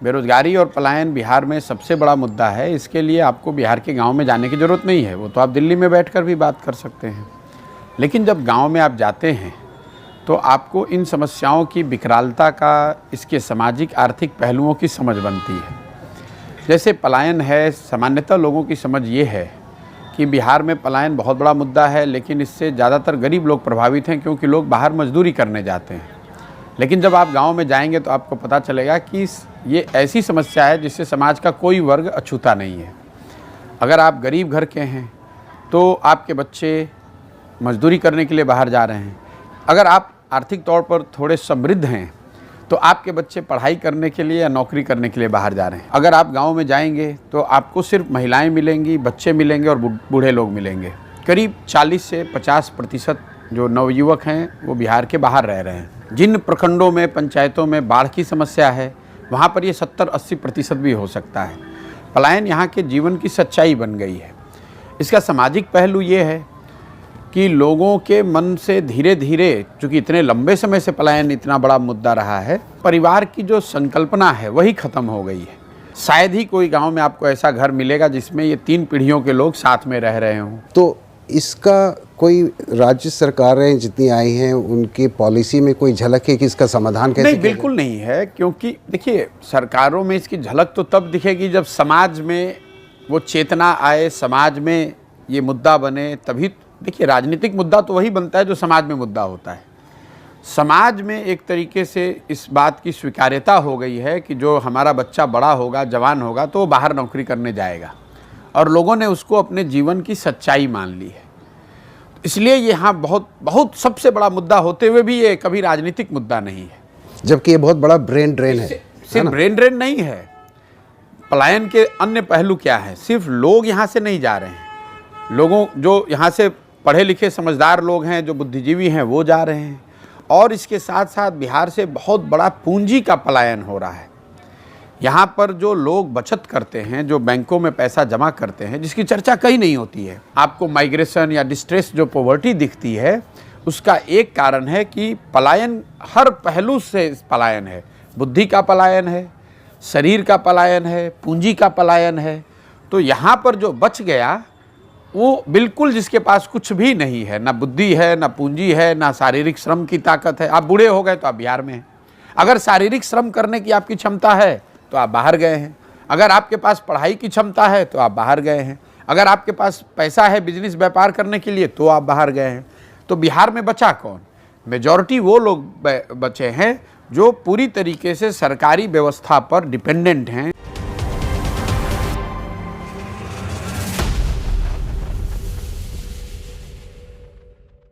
बेरोज़गारी और पलायन बिहार में सबसे बड़ा मुद्दा है। इसके लिए आपको बिहार के गांव में जाने की ज़रूरत नहीं है, वो तो आप दिल्ली में बैठकर भी बात कर सकते हैं। लेकिन जब गांव में आप जाते हैं तो आपको इन समस्याओं की विकरालता का, इसके सामाजिक आर्थिक पहलुओं की समझ बनती है। जैसे पलायन है, सामान्यतः लोगों की समझ ये है कि बिहार में पलायन बहुत बड़ा मुद्दा है, लेकिन इससे ज़्यादातर गरीब लोग प्रभावित हैं क्योंकि लोग बाहर मजदूरी करने जाते हैं। लेकिन जब आप गांव में जाएंगे तो आपको पता चलेगा कि ये ऐसी समस्या है जिससे समाज का कोई वर्ग अछूता नहीं है। अगर आप गरीब घर के हैं तो आपके बच्चे मजदूरी करने के लिए बाहर जा रहे हैं। अगर आप आर्थिक तौर पर थोड़े समृद्ध हैं तो आपके बच्चे पढ़ाई करने के लिए या नौकरी करने के लिए बाहर जा रहे हैं। अगर आप गांव में जाएंगे तो आपको सिर्फ महिलाएं मिलेंगी, बच्चे मिलेंगे और बूढ़े लोग मिलेंगे। करीब 40 से 50% जो नवयुवक हैं वो बिहार के बाहर रह रहे हैं। जिन प्रखंडों में, पंचायतों में बाढ़ की समस्या है वहाँ पर ये 70-80% भी हो सकता है। पलायन यहाँ के जीवन की सच्चाई बन गई है। इसका सामाजिक पहलू ये है कि लोगों के मन से धीरे धीरे, चूँकि इतने लंबे समय से पलायन इतना बड़ा मुद्दा रहा है, परिवार की जो संकल्पना है वही ख़त्म हो गई है। शायद ही कोई गांव में आपको ऐसा घर मिलेगा जिसमें ये 3 पीढ़ियों के लोग साथ में रह रहे हों। तो इसका कोई राज्य सरकारें जितनी आई हैं उनकी पॉलिसी में कोई झलक है कि इसका समाधान कैसे? नहीं, बिल्कुल नहीं है। क्योंकि देखिए, सरकारों में इसकी झलक तो तब दिखेगी जब समाज में वो चेतना आए, समाज में ये मुद्दा बने, तभी। देखिए, राजनीतिक मुद्दा तो वही बनता है जो समाज में मुद्दा होता है। समाज में एक तरीके से इस बात की स्वीकार्यता हो गई है कि जो हमारा बच्चा बड़ा होगा, जवान होगा, तो वो बाहर नौकरी करने जाएगा, और लोगों ने उसको अपने जीवन की सच्चाई मान ली है। इसलिए यहाँ बहुत सबसे बड़ा मुद्दा होते हुए भी ये कभी राजनीतिक मुद्दा नहीं है, जबकि ये बहुत बड़ा ब्रेन ड्रेन है। सिर्फ ब्रेन ड्रेन नहीं है, पलायन के अन्य पहलू क्या है। सिर्फ लोग यहाँ से नहीं जा रहे हैं, लोगों जो यहाँ से पढ़े लिखे समझदार लोग हैं, जो बुद्धिजीवी हैं, वो जा रहे हैं। और इसके साथ साथ बिहार से बहुत बड़ा पूंजी का पलायन हो रहा है। यहाँ पर जो लोग बचत करते हैं, जो बैंकों में पैसा जमा करते हैं, जिसकी चर्चा कहीं नहीं होती है, आपको माइग्रेशन या डिस्ट्रेस जो पॉवर्टी दिखती है, उसका एक कारण है कि पलायन हर पहलू से पलायन है। बुद्धि का पलायन है, शरीर का पलायन है, पूंजी का पलायन है। तो यहाँ पर जो बच गया वो बिल्कुल जिसके पास कुछ भी नहीं है, ना बुद्धि है, ना पूंजी है, ना शारीरिक श्रम की ताकत है। आप बूढ़े हो गए तो आप बिहार में हैं। अगर शारीरिक श्रम करने की आपकी क्षमता है तो आप बाहर गए हैं। अगर आपके पास पढ़ाई की क्षमता है तो आप बाहर गए हैं। अगर आपके पास पैसा है बिजनेस व्यापार करने के लिए तो आप बाहर गए हैं। तो बिहार में बचा कौन? मेजॉरिटी वो लोग बचे हैं जो पूरी तरीके से सरकारी व्यवस्था पर डिपेंडेंट हैं।